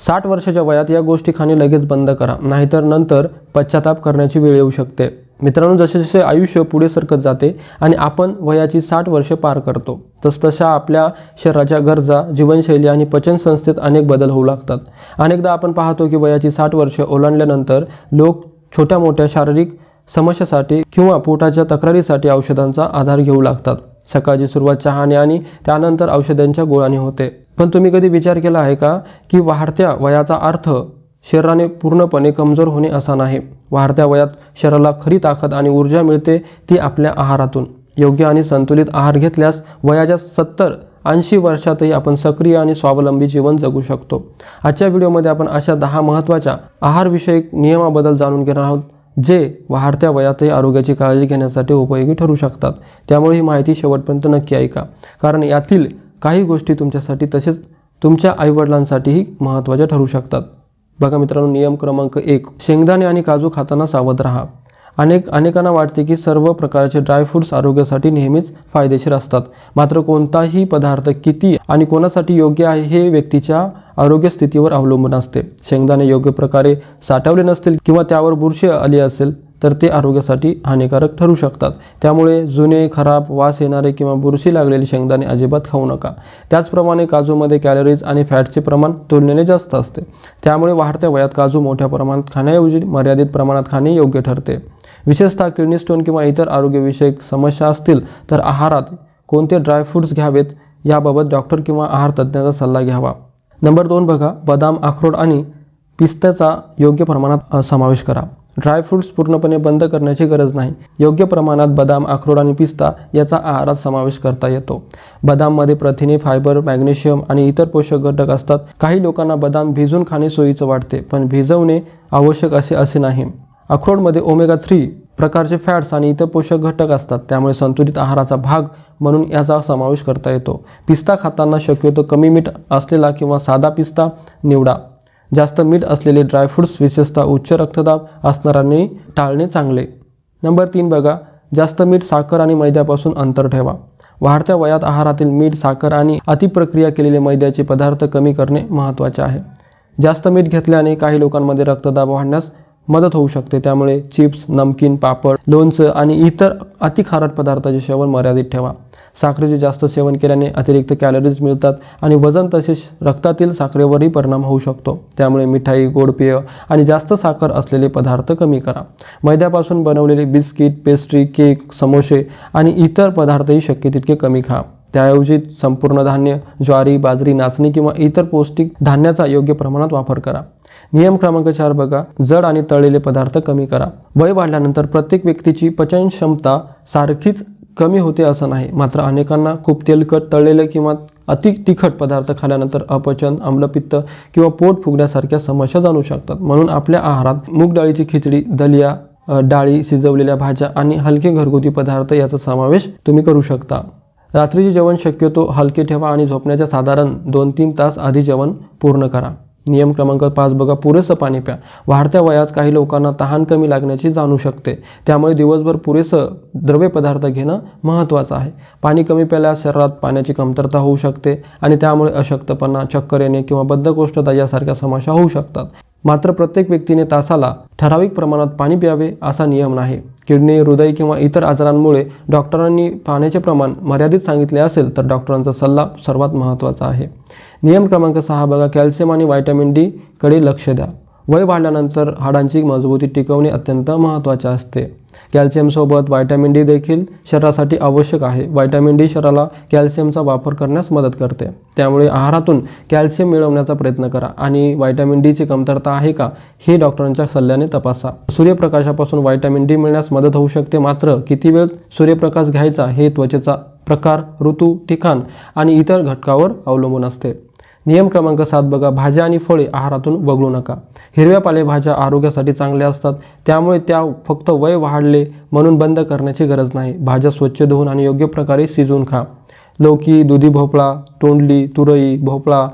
60 वर्षाच्या वयात या गोष्टी खाणे लगेच बंद करा, नाहीतर नंतर पश्चाताप करण्याची वेळ येऊ शकते। मित्रांनो, जसे जसे आयुष्य पुढे सरकत जाते आणि आपण वयाची 60 वर्षे पार करतो, तसतशा आपल्या शरीराच्या गरजा, जीवनशैली आणि पचनसंस्थेत अनेक बदल होऊ लागतात। अनेकदा आपण पाहतो की वयाची 60 वर्षे ओलांडल्यानंतर लोक छोट्या मोठ्या शारीरिक समस्यासाठी किंवा पोटाच्या तक्रारीसाठी औषधांचा आधार घेऊ लागतात। सकाळची सुरुवात चहाने आणि त्यानंतर औषधांच्या गोळ्याने होते। पण तुम्ही कधी विचार केला आहे का की वाढत्या वयाचा अर्थ शरीराने पूर्णपणे कमजोर होणे असा नाही। वाढत्या वयात शरीराला खरी ताकद आणि ऊर्जा मिळते ती आपल्या आहारातून। योग्य आणि संतुलित आहार घेतल्यास वयाच्या 70-80 वर्षातही आपण सक्रिय आणि स्वावलंबी जीवन जगू शकतो। आजच्या व्हिडिओमध्ये आपण अशा 10 महत्त्वाच्या आहारविषयक नियमाबद्दल जाणून घेणार आहोत, जे वाढत्या वयातही आरोग्याची काळजी घेण्यासाठी उपयोगी ठरू शकतात। त्यामुळे ही माहिती शेवटपर्यंत नक्की ऐका, कारण यातील काही गोष्टी तुमच्यासाठी तसेच तुमच्या आईवडिलांसाठीही महत्त्वाच्या ठरू शकतात। बघा मित्रांनो, नियम क्रमांक 1, शेंगदाणे आणि काजू खाताना सावध राहा। अनेकांना वाटते की सर्व प्रकारचे ड्रायफ्रूट्स आरोग्यासाठी नेहमीच फायदेशीर असतात, मात्र कोणताही पदार्थ किती आणि कोणासाठी योग्य आहे हे व्यक्तीच्या आरोग्य स्थितीवर अवलंबून असते। शेंगदाणे योग्य प्रकारे साठवले नसतील किंवा त्यावर बुरशी आली असेल तर ते आरोग्यासाठी हानिकारक ठरू शकतात। त्यामुळे जुने, खराब, वास येणारे किंवा बुरशी लागलेले शेंगदाणे अजिबात खाऊ नका। त्याचप्रमाणे काजूमध्ये कॅलरीज आणि फॅटचे प्रमाण तुलनेने जास्त असते, त्यामुळे वाढत्या वयात काजू मोठ्या प्रमाणात खाण्याऐवजी मर्यादित प्रमाणात खाणे योग्य ठरते। विशेषतः किडनी स्टोन किंवा इतर आरोग्यविषयक समस्या असतील तर आहारात कोणते ड्रायफ्रूट्स घ्यावेत याबाबत डॉक्टर किंवा आहार तज्ज्ञाचा सल्ला घ्यावा। नंबर 2 बघा, बदाम, अक्रोड आणि पिस्त्याचा योग्य प्रमाणात समावेश करा। ड्रायफ्रूट्स पूर्णपणे बंद करण्याची गरज नाही। योग्य प्रमाणात बदाम, अक्रोड आणि पिस्ता याचा आहारात समावेश करता येतो। बदाममध्ये प्रथिने, फायबर, मॅग्नेशियम आणि इतर पोषक घटक असतात। काही लोकांना बदाम भिजवून खाणे सोयीचं वाटते, पण भिजवणे आवश्यक असे नाही। अक्रोडमध्ये ओमेगा 3 प्रकारचे फॅट्स आणि इतर पोषक घटक असतात, त्यामुळे संतुलित आहाराचा भाग म्हणून याचा समावेश करता येतो। पिस्ता खाताना शक्यतो कमी मीठ असलेला किंवा साधा पिस्ता निवडा। जास्त मीठ असलेले ड्रायफ्रूट्स, विशेषतः उच्च रक्तदाब असणाऱ्यांनी टाळणे चांगले। नंबर 3 बघा, जास्त मीठ, साखर आणि मैद्यापासून अंतर ठेवा। वाढत्या वयात आहारातील मीठ, साखर आणि अतिप्रक्रिया केलेले मैद्याचे पदार्थ कमी करणे महत्त्वाचे आहे। जास्त मीठ घेतल्याने काही लोकांमध्ये रक्तदाब वाढण्यास मदत होऊ शकते, त्यामुळे चिप्स, नमकीन, पापड, लोणचं आणि इतर अतिखारट पदार्थांचे सेवन मर्यादित ठेवा। साखरेचे जास्त सेवन केल्याने अतिरिक्त कॅलरीज मिळतात आणि वजन तसेच रक्तातील साखरेवरही परिणाम होऊ शकतो। त्यामुळे मिठाई, गोड पेय आणि जास्त साखर असलेले पदार्थ कमी करा। मैद्यापासून बनवलेले बिस्किट, पेस्ट्री, केक, समोसे आणि इतर पदार्थही शक्य तितके कमी खा। त्याऐवजी संपूर्ण धान्य, ज्वारी, बाजरी, नाचणी किंवा इतर पौष्टिक धान्याचा योग्य प्रमाणात वापर करा। नियम क्रमांक 4 बघा, जड आणि तळलेले पदार्थ कमी करा। वय वाढल्यानंतर प्रत्येक व्यक्तीची पचन क्षमता सारखीच कमी होते असं नाही, मात्र अनेकांना खूप तेलकट, तळलेले किंवा अति तिखट पदार्थ खाल्यानंतर अपचन, आम्लपित्त किंवा पोट फुगण्यासारख्या समस्या जाणवू शकतात। म्हणून आपल्या आहारात मूग डाळीची खिचडी, दलिया, डाळी, शिजवलेल्या भाज्या आणि हलके घरगुती पदार्थ याचा समावेश तुम्ही करू शकता। रात्रीचे जेवण शक्यतो हलके ठेवा आणि झोपण्याच्या साधारण 2-3 तास आधी जेवण पूर्ण करा। नियम क्रमांक 5 बघा, पुरेसं पाणी प्या। वाढत्या वयात काही लोकांना तहान कमी लागण्याची जाणवू शकते, त्यामुळे दिवसभर पुरेसं द्रव्य पदार्थ घेणं महत्त्वाचं आहे। पाणी कमी प्यायल्यास शरीरात पाण्याची कमतरता होऊ शकते आणि त्यामुळे अशक्तपणा, चक्कर येणे किंवा बद्धकोष्ठता यासारख्या समस्या होऊ शकतात। मात्र प्रत्येक व्यक्तीने तासाला ठराविक प्रमाणात पाणी प्यावे असा नियम नाही। किडनी, हृदय किंवा इतर आजारांमुळे डॉक्टरांनी पाण्याचे प्रमाण मर्यादित सांगितले असेल तर डॉक्टरांचा सल्ला सर्वात महत्त्वाचा आहे। नियम क्रमांक 6 बघा, कॅल्शियम आणि व्हिटॅमिन डी कडे लक्ष द्या। वय वाढल्यानंतर हाडांची मजबूती टिकवणे अत्यंत महत्त्वाचे असते। कॅल्शियमसोबत व्हिटॅमिन डी देखील शरीरासाठी आवश्यक आहे। व्हिटॅमिन डी शरीराला कॅल्शियमचा वापर करण्यास मदत करते, त्यामुळे आहारातून कॅल्शियम मिळवण्याचा प्रयत्न करा आणि व्हिटॅमिन डीची कमतरता आहे का हे डॉक्टरांच्या सल्ल्याने तपासा। सूर्यप्रकाशापासून व्हिटॅमिन डी मिळण्यास मदत होऊ शकते, मात्र किती वेळ सूर्यप्रकाश घ्यायचा हे त्वचेचा प्रकार, ऋतू, ठिकाण आणि इतर घटकावर अवलंबून असते। नियम क्रमांक 7 बघा, भाज्या आणि फळे आहारातून वगळू नका। हिरव्या पालेभाज्या आरोग्यासाठी चांगल्या असतात, त्यामुळे त्या फक्त वय वाढले म्हणून बंद करण्याची गरज नाही। भाज्या स्वच्छ धुवून आणि योग्य प्रकारे शिजवून खा। लौकी, दुधी भोपळा, तोंडली, तुरई, भोपळा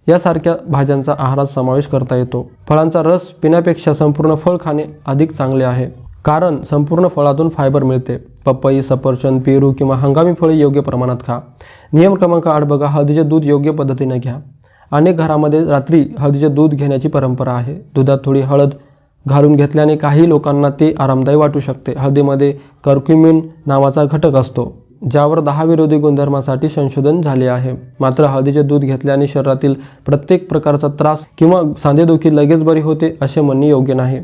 यासारख्या भाज्यांचा आहारात समावेश करता येतो। फळांचा रस पिण्यापेक्षा संपूर्ण फळ खाणे अधिक चांगले आहे, कारण संपूर्ण फळातून फायबर मिळते। पपई, सफरचंद, पेरू किंवा हंगामी फळे योग्य प्रमाणात खा। नियम क्रमांक 8 बघा, हळदीचे दूध योग्य पद्धतीने घ्या। अनेक घरामध्ये रात्री हळदीचे दूध घेण्याची परंपरा आहे. दुधात थोडी हळद घालून घेतल्याने काही लोकांना ते आरामदायी वाटू शकते. हळदीमध्ये कर्क्युमिन नावाचा घटक असतो, ज्यावर 10 विरोधी गुणधर्मासाठी संशोधन झाले आहे. मात्र हळदीचे दूध घेतल्याने शरीरातील प्रत्येक प्रकारचा त्रास किंवा सांधेदुखी लगेच बरी होते असे म्हणणे योग्य नाही.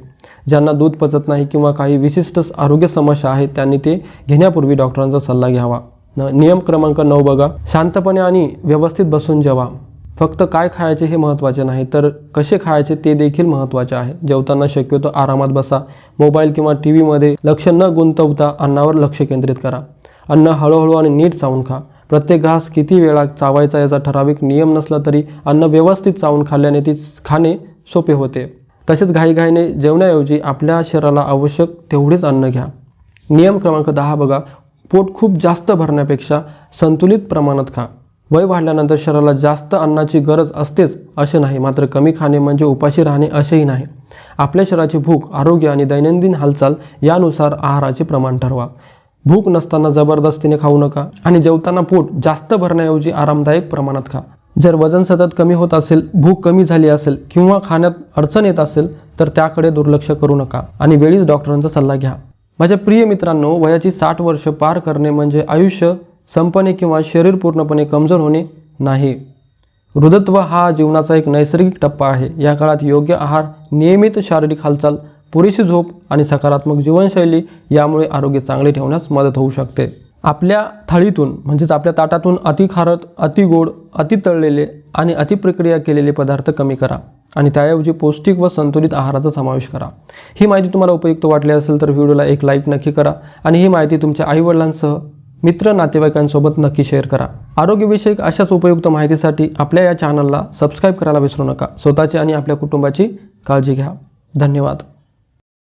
ज्यांना दूध पचत नाही किंवा काही विशिष्ट आरोग्य समस्या आहेत त्यांनी ते घेण्यापूर्वी डॉक्टरांचा सल्ला घ्यावा. नियम क्रमांक 9 बघा. शांतपणे आणि व्यवस्थित बसून जेवा. फक्त काय खायचे हे महत्त्वाचे नाही, तर कसे खायचे ते देखील महत्त्वाचे आहे. जेवताना शक्यतो आरामात बसा. मोबाईल किंवा टीव्हीमध्ये लक्ष न गुंतवता अन्नावर लक्ष केंद्रित करा. अन्न हळूहळू आणि नीट चावून खा. प्रत्येक घास किती वेळा चावायचा याचा ठराविक नियम नसला तरी अन्न व्यवस्थित चावून खाल्ल्याने ती खाणे सोपे होते. तसेच घाईघाईने जेवण्याऐवजी आपल्या शरीराला आवश्यक तेवढेच अन्न घ्या. नियम क्रमांक 10 बघा. पोट खूप जास्त भरण्यापेक्षा संतुलित प्रमाणात खा. वय वाढल्यानंतर शरीराला जास्त अन्नाची गरज असतेच असे नाही, मात्र कमी खाणे म्हणजे उपाशी राहणे असेही नाही. आपल्या शरीराची भूक, आरोग्य आणि दैनंदिन हालचाल यानुसार आहाराचे प्रमाण ठरवा. भूक नसताना जबरदस्तीने खाऊ नका आणि जेवताना पोट जास्त भरण्याऐवजी आरामदायक प्रमाणात खा. जर वजन सतत कमी होत असेल, भूक कमी झाली असेल किंवा खाण्यात अडचण येत असेल तर त्याकडे दुर्लक्ष करू नका आणि वेळीच डॉक्टरांचा सल्ला घ्या. माझ्या प्रिय मित्रांनो, वयाची 60 वर्ष पार करणे म्हणजे आयुष्य संपणे किंवा शरीर पूर्णपणे कमजोर होणे नाही. वृद्धत्व हा जीवनाचा एक नैसर्गिक टप्पा आहे. या काळात योग्य आहार, नियमित शारीरिक हालचाल, पुरेशी झोप आणि सकारात्मक जीवनशैली यामुळे आरोग्य चांगले ठेवण्यास मदत होऊ शकते. आपल्या थाळीतून म्हणजेच आपल्या ताटातून अति खारट, अति गोड, अति तळलेले आणि अति प्रक्रिया केलेले पदार्थ कमी करा आणि त्याऐवजी पौष्टिक व संतुलित आहाराचा समावेश करा. ही माहिती तुम्हाला उपयुक्त वाटली असेल तर व्हिडिओला एक लाईक नक्की करा आणि ही माहिती तुमच्या आईवडिलांसह, मित्र, नातेवाईकांसोबत नक्की शेअर करा. आरोग्यविषयक अशाच उपयुक्त माहितीसाठी आपल्या या चॅनलला सबस्क्राईब करायला विसरू नका. स्वतःची आणि आपल्या कुटुंबाची काळजी घ्या. धन्यवाद.